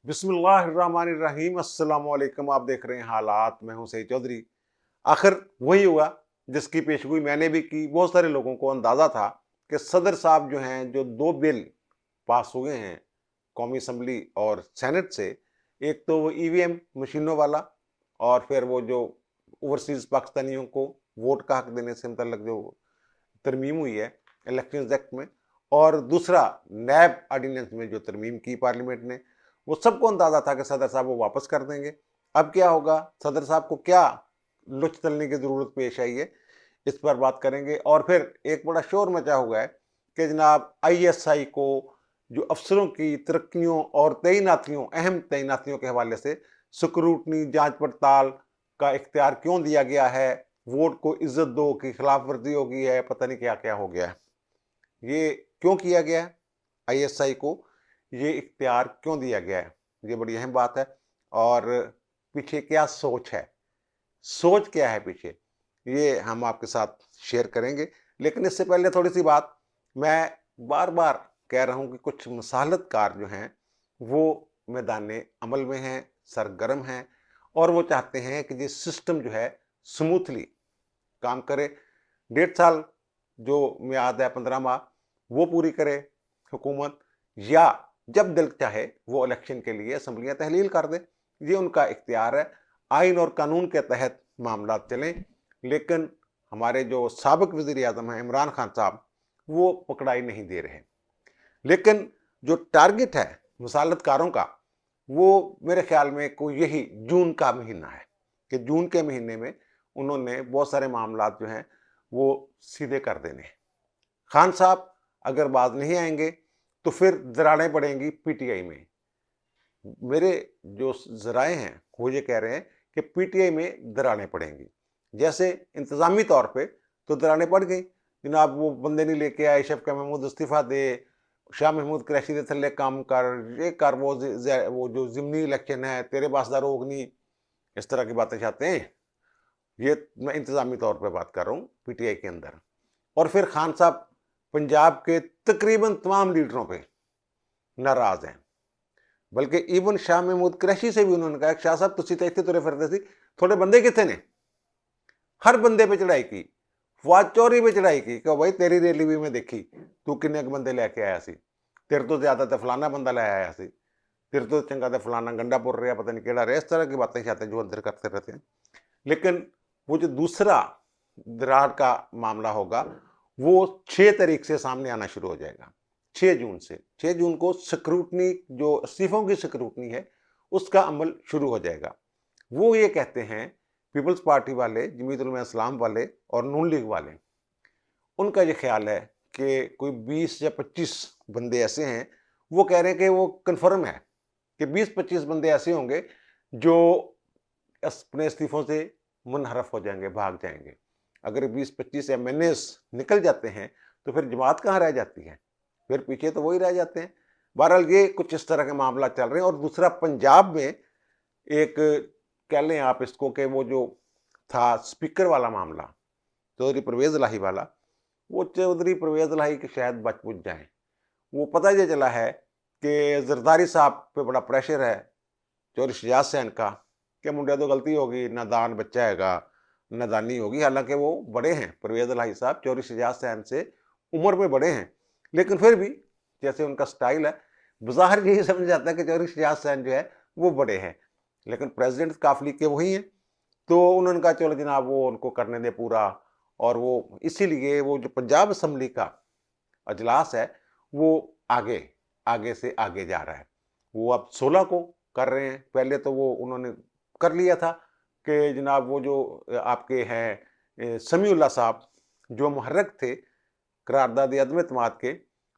बिस्मिल्लाहिर्रहमानिर्रहीम। अस्सलाम वालेकुम। आप देख रहे हैं हालात। मैं हूं सईद चौधरी। आखिर वही हुआ जिसकी पेशगोई मैंने भी की। बहुत सारे लोगों को अंदाजा था कि सदर साहब जो हैं, जो दो बिल पास हुए हैं कौमी असम्बली और सेनेट से, एक तो वो ईवीएम मशीनों वाला, और फिर वो जो ओवरसीज पाकिस्तानियों को वोट का हक देने से मतलब जो तरमीम हुई है इलेक्शन एक्ट में, और दूसरा नैब ऑर्डिनेंस में जो तरमीम की पार्लियामेंट ने, वो सबको अंदाजा था कि सदर साहब वो वापस कर देंगे। अब क्या होगा, सदर साहब को क्या लुच तलने की जरूरत पेश आई है, इस पर बात करेंगे। और फिर एक बड़ा शोर मचा हुआ है कि जनाब आईएसआई को जो अफसरों की तरक्कियों और तैनातियों, अहम तैनातियों के हवाले से स्क्रूटनी, जांच पड़ताल का इख्तियार क्यों दिया गया है, वोट को इज्जत दो की खिलाफ वर्जी हो गई है, पता नहीं क्या क्या हो गया है। ये क्यों किया गया है, आईएसआई को ये इख्तियार क्यों दिया गया है, ये बड़ी अहम बात है। और पीछे क्या सोच है, सोच क्या है पीछे, ये हम आपके साथ शेयर करेंगे। लेकिन इससे पहले थोड़ी सी बात, मैं बार बार कह रहा हूं कि कुछ मसालतकार जो हैं वो मैदान अमल में हैं, सरगर्म हैं, और वो चाहते हैं कि ये सिस्टम जो है स्मूथली काम करे। 1.5 साल जो मियाद है, 15 माह, वो पूरी करे हुकूमत, या जब दिल चाहे वो इलेक्शन के लिए असम्बलियाँ तहलील कर दे। ये उनका इख्तियार है। आइन और कानून के तहत मामला चलें। लेकिन हमारे जो साबिक वज़ीर आज़म हैं इमरान खान साहब, वो पकड़ाई नहीं दे रहे। लेकिन जो टारगेट है मुसालतकारों का, वो मेरे ख्याल में कोई यही जून का महीना है कि जून के महीने में उन्होंने बहुत सारे मामला जो हैं वो सीधे कर देने। खान साहब अगर बाज नहीं आएंगे तो फिर दरारें पड़ेंगी पीटीआई में। मेरे जो जराए हैं वो ये कह रहे हैं कि पीटीआई में दरारें पड़ेंगी। जैसे इंतजामी तौर पे तो दरारें पड़ गई, जनाब वो बंदे नहीं लेके आए, शफका महमूद इस्तीफा दे, शाह महमूद क्रैशी दे थले काम कर, ये कर, वो जो जिमनी इलेक्शन है, तेरे पास दा रोग नहीं, इस तरह की बातें चाहते हैं। ये मैं इंतजामी तौर पे बात कर रहा हूँ पीटीआई के अंदर। और फिर खान साहब पंजाब के तकरीबन तमाम लीडरों पे नाराज हैं। बल्कि इवन शाह महमूद क्रैशी से भी उन्होंने कहा, शाह साहब तुसी तो इतने तुरे फिरते सी, थोड़े बंदे कितने ने। हर बंदे पे चढ़ाई की, फवाद चौधरी पे चढ़ाई की कि भाई तेरी रैली भी मैं देखी, तू किन्ने बंदे लैके आया सी, तेरे तो ज्यादा तो फलाना बंदा लै आया सी, तेरे तो चंगा तो फलाना गंडापुर रहा, पता नहीं केड़ा रहा। इस तरह की बातें चाहते हैं जो अंदर करते रहते हैं। लेकिन वो जो दूसरा दरार का मामला होगा, वो 6 तारीख से सामने आना शुरू हो जाएगा। 6 जून से, 6 जून को स्क्रूटनी, जो इस्तीफों की स्क्रूटनी है, उसका अमल शुरू हो जाएगा। वो ये कहते हैं, पीपल्स पार्टी वाले, जमीयत उलमा इस्लाम वाले और नून लीग वाले, उनका ये ख्याल है कि कोई 20 या 25 बंदे ऐसे हैं, वो कह रहे हैं कि वो कन्फर्म है कि 20-25 बंदे ऐसे होंगे जो अपने इस्तीफों से मुनहरफ हो जाएंगे, भाग जाएंगे। अगर 20-25 एमएनएस निकल जाते हैं तो फिर जमात कहाँ रह जाती है, फिर पीछे तो वही रह जाते हैं। बहरहाल ये कुछ इस तरह के मामला चल रहे हैं। और दूसरा, पंजाब में एक, कह लें आप इसको, कि वो जो था स्पीकर वाला मामला, चौधरी परवेज इलाही वाला, वो चौधरी परवेज इलाही के शायद बच बुझ जाए। वो पता ये चला है कि जरदारी साहब पे बड़ा प्रेशर है, चौधरी शजाद सैन का, कि मुंडे तो गलती होगी, नादान बच्चा हैगा, नादानी होगी। हालांकि वो बड़े हैं, परवेज इलाही साहब चौधरी शजाद सैन से उम्र में बड़े हैं, लेकिन फिर भी जैसे उनका स्टाइल है, बाहर यही समझ जाता है कि चौधरी शजाद सैन जो है वो बड़े हैं, लेकिन प्रेसिडेंट काफली के वही हैं। तो उन्होंने कहा चलो जनाब वो उनको करने दे पूरा। और वो इसीलिए वो जो पंजाब असम्बली का अजलास है, वो आगे आगे से आगे जा रहा है। वो अब 16 को कर रहे हैं। पहले तो वो उन्होंने कर लिया था कि जनाब वो जो आपके हैं समीउल्लाह साहब, जो मुहर्रक थे करारदाद अदम एतमाद के,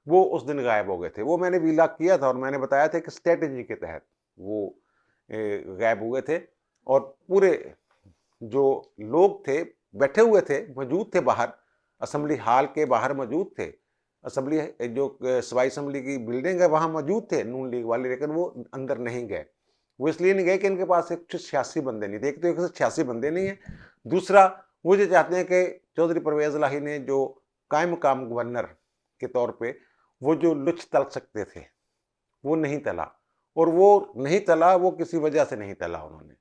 वो उस दिन गायब हो गए थे। वो मैंने वीला किया था और मैंने बताया था कि स्ट्रेटजी के तहत वो गायब हुए थे। और पूरे जो लोग थे बैठे हुए थे, मौजूद थे बाहर, असम्बली हाल के बाहर मौजूद थे, असम्बली जो सवाई असम्बली की बिल्डिंग है वहाँ मौजूद थे नून लीग वाले, लेकिन वो अंदर नहीं गए। वो इसलिए नहीं गए कि इनके पास 186 बंदे नहीं थे। एक तो 186 बंदे नहीं है, दूसरा वो ये चाहते हैं कि चौधरी परवेज इलाही ने जो कायम मकाम गवर्नर के तौर पे वो जो लुच तल सकते थे वो नहीं तला। और वो नहीं टला, वो किसी वजह से नहीं टला उन्होंने,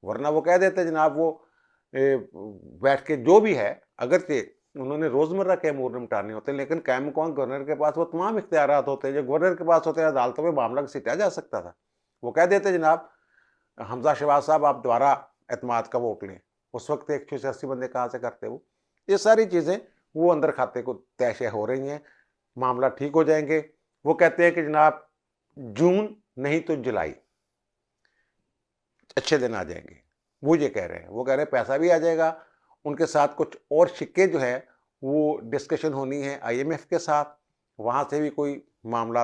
वरना वो कह देते जनाब वो बैठ के जो भी है, अगरचे उन्होंने रोजमर्रा के अमूर निपटाने होते हैं, लेकिन कायम मकाम गवर्नर के पास वो तमाम इख्तियारात होते हैं जो गवर्नर के पास होते हैं। अदालतों में मामला घसीटा जा सकता था। वो कह देते जनाब हमजा शहबाज साहब आप दोबारा एतमाद का वोट लें, उस वक्त 180 बंदे कहाँ से करते वो। ये सारी चीज़ें वो अंदर खाते को तय शे हो रही हैं, मामला ठीक हो जाएंगे। वो कहते हैं कि जनाब जून नहीं तो जुलाई अच्छे दिन आ जाएंगे, वो ये कह रहे हैं। वो कह रहे हैं पैसा भी आ जाएगा, उनके साथ कुछ और शिक्के जो है वो डिस्कशन होनी है IMF के साथ, वहाँ से भी कोई मामला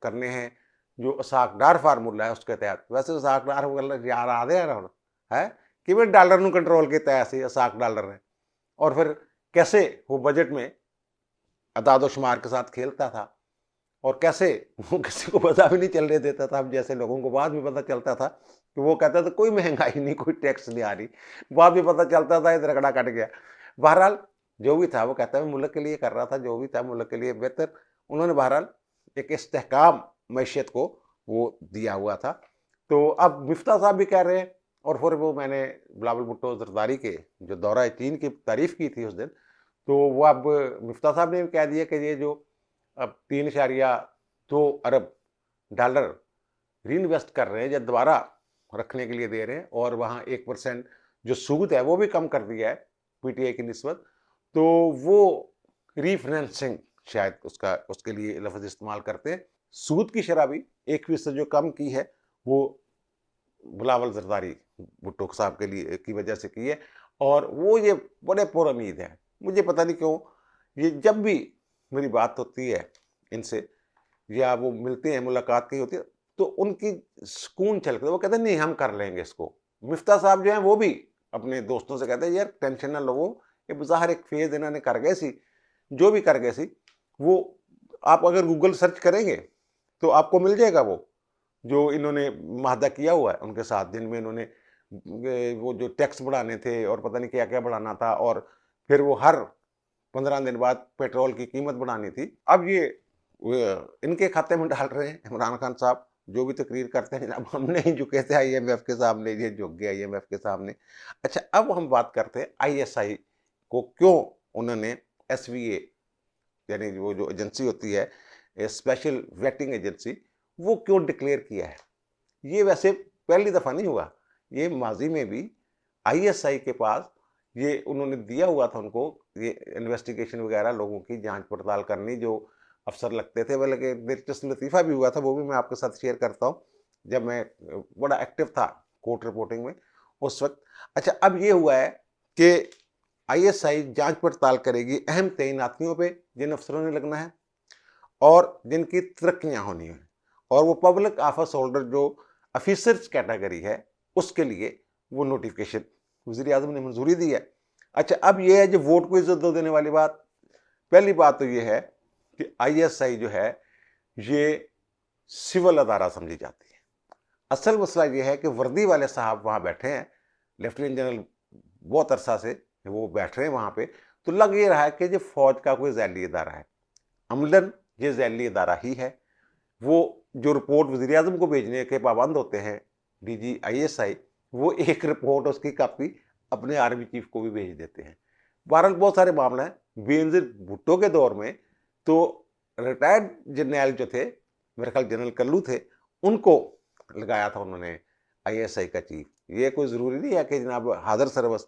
करने हैं जो साकडार फार्मूला है उसके तहत। वैसे साकडार यार आधे है कि वे डॉलर ਨੂੰ कंट्रोल किया है साक डॉलर ने, और फिर कैसे वो बजट में अदाद-ओ-शुमार के साथ खेलता था और कैसे वो किसी को पता भी नहीं चलने देता था। हम जैसे लोगों को बाद में पता चलता था कि वो कहता था कोई महंगाई नहीं, कोई टैक्स नहीं आ रही, बाद में पता चलता था ये रगड़ा कट गया। बहरहाल जो भी था वो कहता है मुल्क के लिए कर रहा था, जो भी था मुल्क के लिए बेहतर। उन्होंने बहरहाल एक इस्तेहकाम मैशियत को वो दिया हुआ था। तो अब मिफ्ता साहब भी कह रहे हैं, और फिर वो मैंने बिलावल भुट्टो ज़रदारी के जो दौरा चीन की तारीफ़ की थी उस दिन, तो वो अब मिफ्ता साहब ने भी कह दिया कि ये जो अब 3.2 अरब डॉलर रीइन्वेस्ट कर रहे हैं या दोबारा रखने के लिए दे रहे हैं, और वहाँ 1% जो सूद है वो भी कम कर दिया है PTI की निस्बत, तो वो रीफाइनेंसिंग शायद उसका उसके लिए लफ्ज़ इस्तेमाल करते हैं। सूद की शरह भी 1% जो कम की है वो बिलावल ज़रदारी भुट्टो साहब के लिए की वजह से की है, और वो ये बड़े पुरुम्मीद हैं। मुझे पता नहीं क्यों ये जब भी मेरी बात होती है इनसे या वो मिलते हैं, मुलाकात कहीं होती है, तो उनकी सुकून छलकता है। वो कहते हैं नहीं हम कर लेंगे इसको। मिफ्ता साहब जो हैं वो भी अपने दोस्तों से कहते हैं यार टेंशन ना लो, ये बज़ाहिर एक फेज़ इन्होंने कर गए सी, जो भी कर गए सी, वो आप अगर गूगल सर्च करेंगे तो आपको मिल जाएगा वो जो इन्होंने माहदा किया हुआ है उनके साथ, जिनमें इन्होंने वो जो टैक्स बढ़ाने थे और पता नहीं क्या-क्या बढ़ाना था, और फिर वो हर 15 दिन बाद पेट्रोल की कीमत बढ़ानी थी। अब ये इनके खाते में डाल रहे हैं इमरान खान साहब, जो भी तकरीर करते हैं जनाब हम नहीं झुके थे IMF के सामने, ये झुक गए IMF के सामने। अच्छा अब हम बात करते हैं ISI को क्यों उन्होंने SVA यानी वो जो एजेंसी होती है स्पेशल वेटिंग एजेंसी, वो क्यों डिक्लेयर किया है। ये वैसे पहली दफ़ा नहीं हुआ, ये माजी में भी ISI के पास ये उन्होंने दिया हुआ था उनको, ये इन्वेस्टिगेशन वगैरह लोगों की जांच पड़ताल करनी, जो अफसर लगते थे। बल्कि दिलचस्प लतीफ़ा भी हुआ था, वो भी मैं आपके साथ शेयर करता हूँ, जब मैं बड़ा एक्टिव था कोर्ट रिपोर्टिंग में उस वक्त। अच्छा अब ये हुआ है कि ISI जांच पड़ताल करेगी अहम तैनातियों पे जिन अफसरों ने लगना है और जिनकी तरक्कियाँ होनी है, और वो पब्लिक ऑफिस होल्डर जो ऑफिसर्स कैटेगरी है उसके लिए वो नोटिफिकेशन वज़ीर आज़म ने मंजूरी दी है। अच्छा अब ये है जो वोट को इज्जत देने वाली बात। पहली बात तो ये है कि ISI जो है ये सिविल अदारा समझी जाती है। असल मसला ये है कि वर्दी वाले साहब वहाँ बैठे हैं, लेफ्टिनेंट जनरल बहुत अरसा से वो बैठ रहे हैं वहाँ पे, तो लग ये रहा है कि ये फौज का कोई ज़ैली इदारा है। अमलन ये ज़ैली इदारा ही है। वो जो रिपोर्ट वज़ीर आज़म को भेजने के पाबंद होते हैं DG ISI, वो एक रिपोर्ट उसकी कापी अपने आर्मी चीफ को भी भेज देते हैं। बहरहाल बहुत सारे मामले हैं। बेनज़ीर भुट्टो के दौर में तो रिटायर्ड जर्नैल जो थे, मेरे ख्याल जनरल कल्लू थे, उनको लगाया था उन्होंने ISI का चीफ। ये कोई ज़रूरी नहीं है कि जनाब हाज़िर सर्विस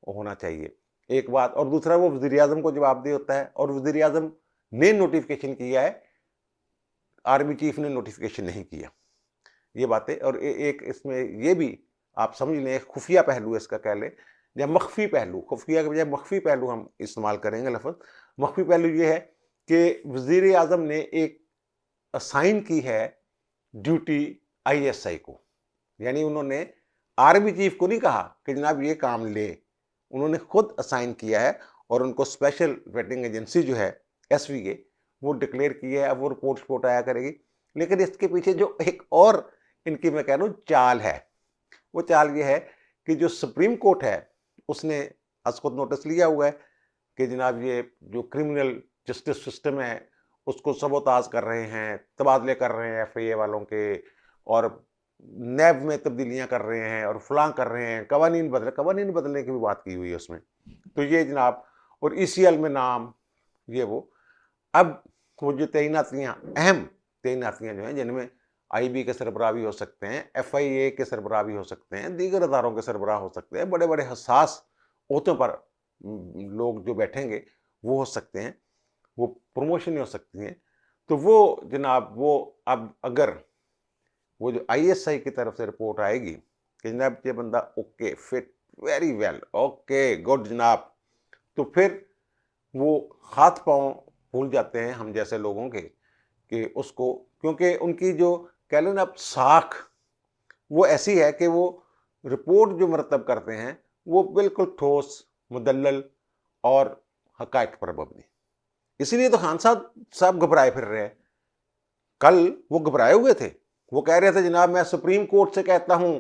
होना चाहिए, एक बात। और दूसरा वो वज़ीर आज़म को जवाबदेह होता है, और वज़ीर आज़म ने नोटिफिकेशन किया है, आर्मी चीफ ने नोटिफिकेशन नहीं किया। ये बातें, और एक इसमें ये भी आप समझ लें एक खुफिया पहलू इसका कह लें, या मख्फी पहलू, खुफिया के बजाय मख्फी पहलू हम इस्तेमाल करेंगे लफ्ज़। मख्फी पहलू ये है कि वज़ीर आज़म ने एक असाइन की है ड्यूटी ISI को, यानी उन्होंने आर्मी चीफ को नहीं कहा कि जनाब ये काम ले, उन्होंने खुद असाइन किया है, और उनको स्पेशल वेटिंग एजेंसी जो है SVA वो डिक्लेयर की है। अब वो रिपोर्ट आया करेगी। लेकिन इसके पीछे जो एक और इनकी मैं कह रहा हूँ चाल है, वो चाल ये है कि जो सुप्रीम कोर्ट है उसने आज खुद नोटिस लिया हुआ है कि जनाब ये जो क्रिमिनल जस्टिस सिस्टम है उसको सबोताज कर रहे हैं, तबादले कर रहे हैं FIA वालों के, और नैब में तब्दीलियां कर रहे हैं और फलां कर रहे हैं, कवानीन बदलने की भी बात की हुई है उसमें। तो ये जनाब, और ईसीएल में नाम, ये वो। अब वो जो तैनातियाँ, अहम तैनातियाँ जो हैं, जिनमें आईबी के सरबराह भी हो सकते हैं, एफआईए के सरबराह भी हो सकते हैं, दीगर अदारों के सरबराह हो सकते हैं, बड़े बड़े हसास ओहदों पर लोग जो बैठेंगे वो हो सकते हैं, वो प्रमोशन हो सकती हैं। तो वो जनाब, वो अब अगर वो जो आईएसआई की तरफ से रिपोर्ट आएगी कि जनाब ये बंदा okay, fit, very well, okay, good जनाब, तो फिर वो हाथ पांव फूल जाते हैं हम जैसे लोगों के, कि उसको, क्योंकि उनकी जो कह लो ना साख वो ऐसी है कि वो रिपोर्ट जो मरतब करते हैं वो बिल्कुल ठोस, मुदल्लल और हकायक पर मबनी। इसीलिए तो खान साहब घबराए फिर रहे हैं। कल वो घबराए हुए थे, वो कह रहे थे जनाब मैं सुप्रीम कोर्ट से कहता हूं,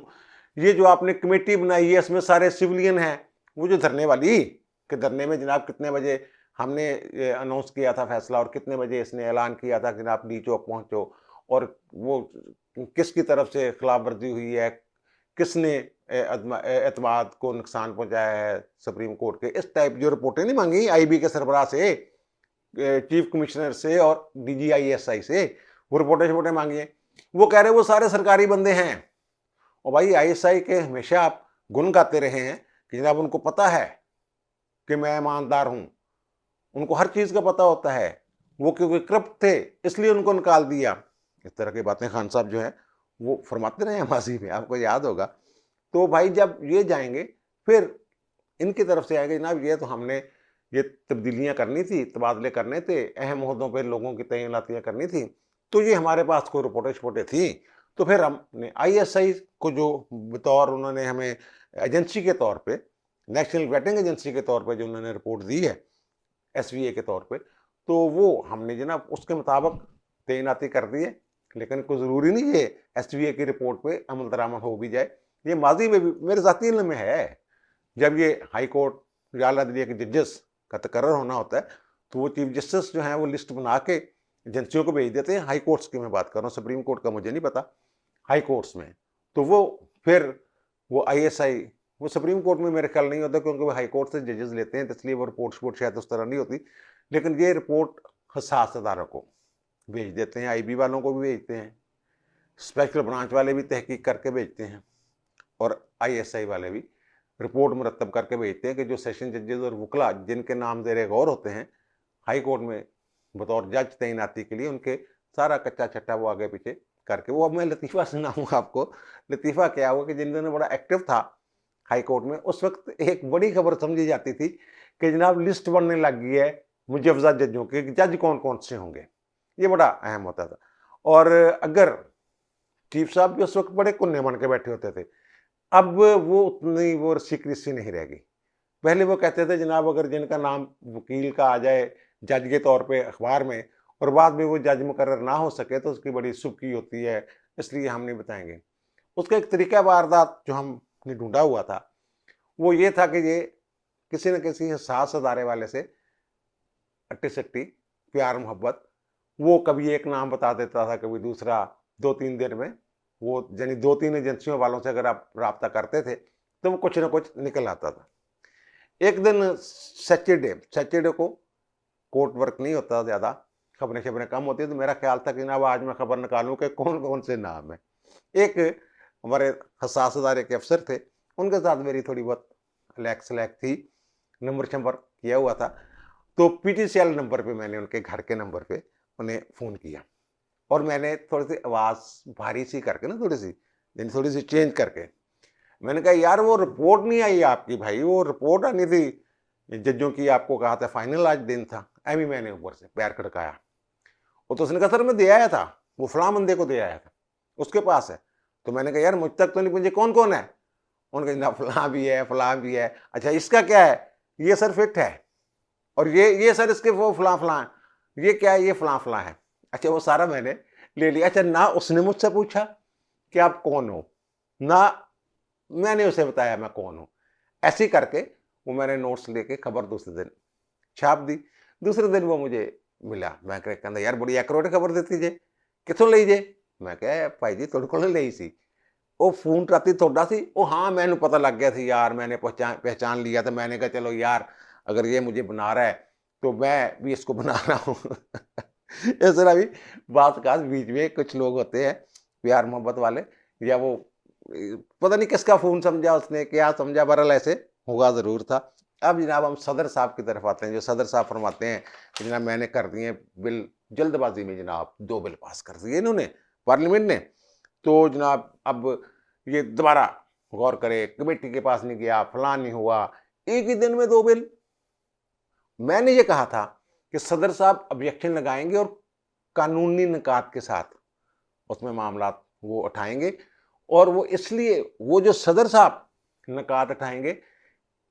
ये जो आपने कमेटी बनाई है इसमें सारे सिविलियन हैं। वो जो धरने वाली, कि धरने में जनाब कितने बजे हमने अनाउंस किया था फैसला और कितने बजे इसने ऐलान किया था कि जनाब डी चौक पहुंचो, और वो किसकी तरफ से खिलाफ वर्जी हुई है, किसने एतमाद को नुकसान पहुंचाया है सुप्रीम कोर्ट के, इस टाइप जो रिपोर्टें नहीं मांगी आईबी के सरबराह से, चीफ कमिश्नर से और डीजीआईएसआई से, वो रिपोर्टें मांगी है। वो कह रहे वो सारे सरकारी बंदे हैं। और भाई आईएसआई के हमेशा आप गुण गाते रहे हैं कि जनाब उनको पता है कि मैं ईमानदार हूं, उनको हर चीज का पता होता है, वो क्योंकि करप्ट थे इसलिए उनको निकाल दिया। इस तरह की बातें खान साहब जो है वो फरमाते रहे हैं माजी में, आपको याद होगा। तो भाई जब ये जाएंगे फिर इनकी तरफ से आएगा जनाब ये तो हमने ये तब्दीलियां करनी थी, तबादले करने थे, अहम ओहदों पर लोगों की तैनातियां करनी थी, तो ये हमारे पास कोई रिपोर्टें थी। तो फिर हमने आईएसआई को जो बतौर उन्होंने हमें एजेंसी के तौर पे, नेशनल वेटिंग एजेंसी के तौर पे जो उन्होंने रिपोर्ट दी है एसवीए के तौर पे, तो वो हमने जनाब उसके मुताबिक तैनाती कर दी है। लेकिन कोई ज़रूरी नहीं है एसवीए की रिपोर्ट पे अमल दरामद हो भी जाए। ये माजी में भी मेरे ज़ाती इल्म में है, जब ये हाई कोर्ट या आला दरिया के जजेस का तकर्रर होना होता है तो वो चीफ जस्टिस जो हैं वो लिस्ट बना के एजेंसियों को भेज देते हैं। हाई कोर्ट्स की मैं बात कर रहा हूँ, सुप्रीम कोर्ट का मुझे नहीं पता, हाई कोर्ट्स में। तो वो फिर वो आईएसआई, वो सुप्रीम कोर्ट में मेरे ख्याल नहीं होता क्योंकि वो हाई कोर्ट से जजेस लेते हैं, तो इसलिए वो रिपोर्ट शायद उस तरह नहीं होती। लेकिन ये रिपोर्ट हसास अदारों को भेज देते हैं, आईबी वालों को भी भेजते हैं, स्पेशल ब्रांच वाले भी तहकीक करके भेजते हैं, और आईएसआई वाले भी रिपोर्ट मुरतब करके भेजते हैं कि जो सेशन जजेस और वकला जिनके नाम ज़ेर गौर होते हैं हाई कोर्ट में बतौर जज तैनाती के लिए, उनके सारा कच्चा छट्टा वो आगे पीछे करके, वो अब मैं लतीफ़ा सुनाऊंगा आपको। लतीफ़ा क्या हुआ कि जिन दिनों बड़ा एक्टिव था हाई कोर्ट में, उस वक्त एक बड़ी खबर समझी जाती थी कि जनाब लिस्ट बनने लग गई है मुजवजा जजों के, जज कौन कौन से होंगे, ये बड़ा अहम होता था। और अगर चीफ साहब भी उस वक्त बड़े कुन्ने बन के बैठे होते थे, अब वो उतनी वो सीक्रेसी नहीं रह गई। पहले वो कहते थे जनाब अगर जिनका नाम वकील का आ जाए जज के तौर पे अखबार में और बाद में वो जज मुकर्रर ना हो सके तो उसकी बड़ी सुबकी होती है, इसलिए हम नहीं बताएंगे। उसका एक तरीका वारदात जो हमने ढूंढा हुआ था वो ये था कि ये किसी न किसी हसास अदारे वाले से अट्टी सट्टी प्यार मोहब्बत, वो कभी एक नाम बता देता था, कभी दूसरा, 2-3 दिन में वो, यानी 2-3 एजेंसियों वालों से अगर आप रब्ता करते थे तो वो कुछ ना कुछ निकल आता था। एक दिन सैटरडे को कोर्ट वर्क नहीं होता ज़्यादा, खबरें कम होती है, तो मेरा ख्याल था कि ना आज मैं खबर निकालूं कि कौन कौन से नाम है। एक हमारे हसास अदारे के अफसर थे, उनके साथ मेरी थोड़ी बहुत लैक थी, नंबर शंबर किया हुआ था। तो पीटीसीएल नंबर पे मैंने उनके घर के नंबर पे उन्हें फ़ोन किया और मैंने थोड़ी सी आवाज़ भारी सी करके ना, थोड़ी सी चेंज करके मैंने कहा यार वो रिपोर्ट नहीं आई आपकी भाई, वो रिपोर्ट आनी थी जजों की, आपको कहा था फाइनल आज दिन था। एमी मैंने ऊपर से पैर खड़काया, वो तो उसने कहा सर मैं दे आया था, वो फलां बंदे को दे आया था, उसके पास है। तो मैंने कहा यार मुझ तक तो नहीं पहुंचे, कौन कौन है? उन्होंने कहा फलां भी है, फलां भी है। अच्छा इसका क्या है? ये सर फिट है, और ये सर इसके वो फलां फलां है, ये क्या है? ये फलां फलां है। अच्छा वो सारा मैंने ले लिया। अच्छा ना उसने मुझसे पूछा कि आप कौन हो, ना मैंने उसे बताया मैं कौन हूं। ऐसे करके वो मैंने नोट्स लेके खबर दूसरे दिन छाप दी। दूसरे दिन वो मुझे मिला, मैं कहता यार बड़ी एक्यूरेट खबर देती जे, कितों ली जे? मैं कहा भाई जी तुहाडे कोल लई सी, वो फोन राती तुहाडा सी? वो हाँ मैंने पता लग गया थी यार, मैंने पहचान लिया था। मैंने कहा चलो यार अगर ये मुझे बना रहा है तो मैं भी इसको बना रहा हूँ। इस तरह भी बात का बीच में कुछ लोग होते हैं प्यार मोहब्बत वाले, या वो पता नहीं किसका फोन समझा उसने, क्या समझा, बहरहाल ऐसे हुआ जरूर था। अब जनाब हम सदर साहब की तरफ आते हैं। जो सदर साहब फरमाते हैं कि जनाब मैंने कर दिए बिल जल्दबाजी में, जनाब 2 बिल पास कर दिए इन्होंने पार्लियामेंट ने, तो जनाब अब ये दोबारा गौर करे, कमेटी के पास नहीं गया, फलां नहीं हुआ, एक ही दिन में 2 बिल। मैंने ये कहा था कि सदर साहब ऑब्जेक्शन लगाएंगे और कानूनी निकात के साथ उसमें मामला वो उठाएंगे, और वो इसलिए वो जो सदर साहब निकात उठाएंगे,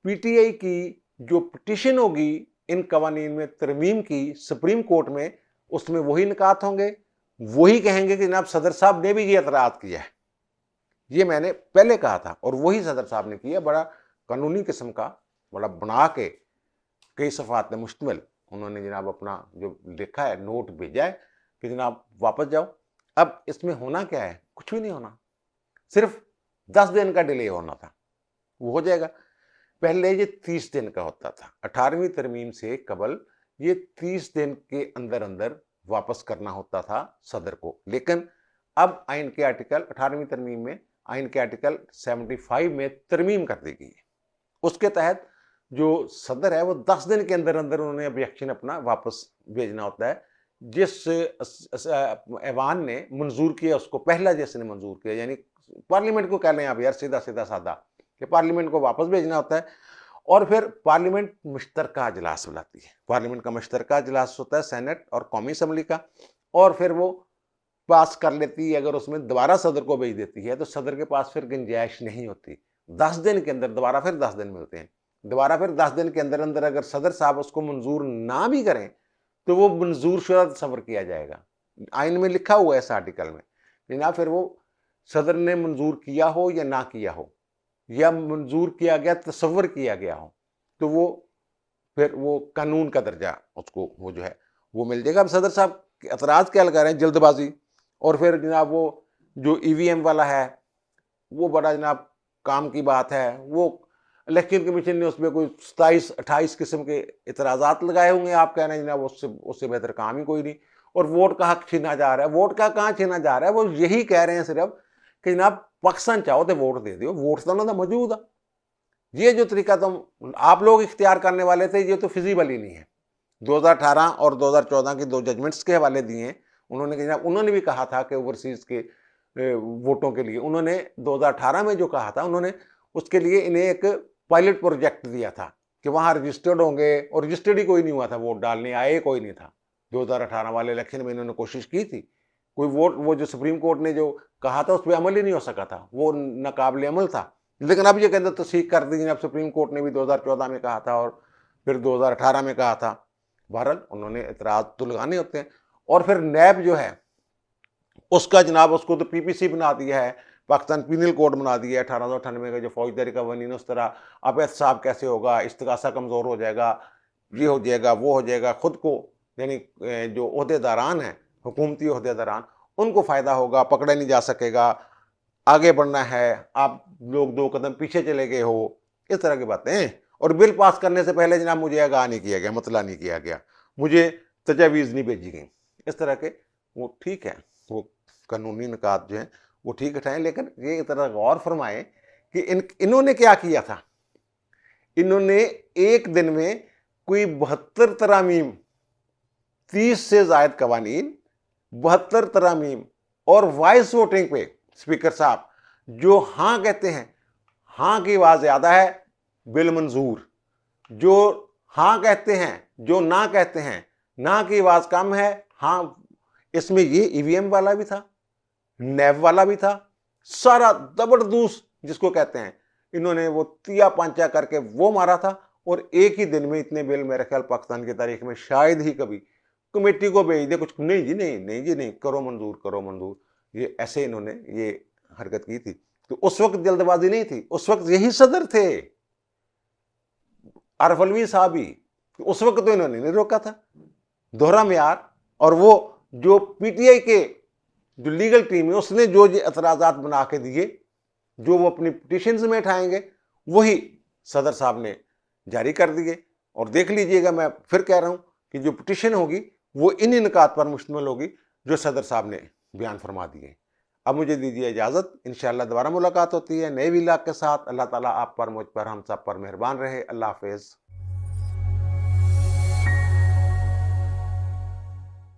पीटीआई की जो पिटीशन होगी इन कवानीन में तरमीम की सुप्रीम कोर्ट में, उसमें वही निकात होंगे, वही कहेंगे कि जनाब सदर साहब ने भी ये एतराज किया है। ये मैंने पहले कहा था और वही सदर साहब ने किया। बड़ा कानूनी किस्म का बड़ा बना के कई सफ़ात में मुश्तमिल उन्होंने जनाब अपना जो लिखा है नोट भेजा है कि जनाब वापस जाओ। अब इसमें होना क्या है? कुछ भी नहीं होना, सिर्फ 10 दिन का डिले होना था, वो हो जाएगा। पहले ये 30 दिन का होता था, 18वीं तरमीम से कबल ये 30 दिन के अंदर अंदर वापस करना होता था सदर को। लेकिन अब आइन के आर्टिकल 18वीं तरमीम में आइन के आर्टिकल 75 में तरमीम कर दी गई है। उसके तहत जो सदर है वो 10 दिन के अंदर अंदर उन्होंने ऑब्जेक्शन अपना वापस भेजना होता है। जिस ऐवान ने मंजूर किया उसको, पहला जिसने मंजूर किया, यानी पार्लियामेंट को कह लें आप यार सीधा सीधा सादा, कि पार्लियामेंट को वापस भेजना होता है। और फिर पार्लियामेंट मुश्तरका अजलास बुलाती है। पार्लियामेंट का मुश्तरका अजलास होता है सेनेट और कौमी असम्बली का, और फिर वो पास कर लेती है। अगर उसमें दोबारा सदर को भेज देती है तो सदर के पास फिर गुंजाइश नहीं होती, 10 दिन के अंदर दोबारा फिर 10 दिन मिलते हैं। दोबारा फिर 10 दिन के अंदर अंदर अगर सदर साहब उसको मंजूर ना भी करें तो वो मंजूर शुदा तस्वर किया जाएगा। आइन में लिखा हुआ है इस आर्टिकल में, जनाब फिर वो सदर ने मंजूर किया हो या ना किया हो, या मंजूर किया गया तस्वर किया गया हो, तो वो फिर वो कानून का दर्जा उसको वो जो है वो मिल जाएगा। अब सदर साहब एतराज़ क्या लगा रहे हैं? जल्दबाजी। और फिर जनाब वो जो ईवीएम वाला है वो बड़ा जनाब काम की बात है। वो इलेक्शन कमीशन ने उसमें कोई 27-28 किस्म के इतराज़ात लगाए होंगे। आप कह रहे हैं जनाब उससे बेहतर काम ही कोई नहीं। और वोट कहाँ छीना जा रहा है? वोट का कहाँ छीना जा रहा है? वो यही कह रहे हैं सिर्फ कि जनाब पाकिस्तान चाहो तो वोट दे दो, वोट तो उन्होंने मौजूद है। ये जो तरीका तुम आप लोग इख्तियार करने वाले थे, ये तो फिजिबल ही नहीं है। 2018 और 2014 की 2 जजमेंट्स के हवाले दिए हैं उन्होंने कि जनाब उन्होंने भी कहा था कि ओवरसीज के वोटों के लिए उन्होंने 2018 में जो कहा था, उन्होंने उसके लिए इन्हें एक पायलट प्रोजेक्ट दिया था कि वहाँ रजिस्टर्ड होंगे, और रजिस्टर्ड ही कोई नहीं हुआ था, वोट डालने आए कोई नहीं था। 2018 वाले इलेक्शन में इन्होंने कोशिश की थी, कोई वोट वो जो सुप्रीम कोर्ट ने जो कहा था उस पर अमल ही नहीं हो सका था, वो नाकाबिल अमल था। लेकिन अब ये कहते तस्दीक कर दी, अब सुप्रीम कोर्ट ने भी 2014 में कहा था और फिर 2018 में कहा था। बहरहाल उन्होंने एतराज़ तो लगाने होते हैं। और फिर नैब जो है उसका जनाब उसको तो पीपीसी बना दिया है, पाकिस्तान पीनल कोड बना दिया है 1898 का, जो फौजदारी कवानीन उस तरह। अब एहतसाब कैसे होगा? इस्तिगासा कमज़ोर हो जाएगा, ये हो जाएगा, वो हो जाएगा। खुद को यानी जो ओहदेदारान हैं, हुकूमती ओहदेदारान, उनको फ़ायदा होगा, पकड़ा नहीं जा सकेगा, आगे बढ़ना है, आप लोग 2 कदम पीछे चले गए हो, इस तरह की बातें। और बिल पास करने से पहले जनाब मुझे आगाह नहीं किया गया, मतला नहीं किया गया, मुझे तजावीज़ नहीं भेजी गई, इस तरह के। वो ठीक है, वो कानूनी निकात जो है वो ठीक उठाएं, लेकिन ये एक तरह गौर फरमाएं कि इन्होंने क्या किया था। इन्होंने एक दिन में कोई 72 तरामीम, 30 से ज़ायद कवानीन, 72 तरामीम, और वॉइस वोटिंग पे स्पीकर साहब जो हाँ कहते हैं, हाँ की आवाज़ ज़्यादा है, बिल मंजूर। जो हाँ कहते हैं, जो ना कहते हैं, ना की आवाज़ कम है, हाँ। इसमें ये ईवीएम वाला भी था, नैब वाला भी था, सारा जबरदस्त जिसको कहते हैं, इन्होंने वो तिया पांचा करके वो मारा था। और एक ही दिन में इतने बिल मेरे ख्याल पाकिस्तान की तारीख में शायद ही कभी कमेटी को भेज दे कुछ, नहीं जी नहीं, नहीं जी नहीं, करो मंजूर, करो मंजूर, ये ऐसे इन्होंने ये हरकत की थी। तो उस वक्त जल्दबाजी नहीं थी, उस वक्त यही सदर थे आरिफ अलवी साहब ही, उस वक्त तो इन्होंने नहीं रोका था। दोहरा मेयार। और वो जो पीटीआई के जो लीगल टीम है उसने जो ये एतराज़ात बना के दिए, जो वो अपनी पिटिशंस में उठाएंगे, वही सदर साहब ने जारी कर दिए। और देख लीजिएगा, मैं फिर कह रहा हूँ कि जो पिटिशन होगी वो इन निकात पर मुश्तमिल होगी जो सदर साहब ने बयान फरमा दिए। अब मुझे दीजिए इजाज़त, इंशाअल्लाह दोबारा मुलाकात होती है नए व्लॉग के साथ। अल्लाह ताला आप पर, मुझ पर, हम सब पर मेहरबान रहे। अल्लाह हाफिज़।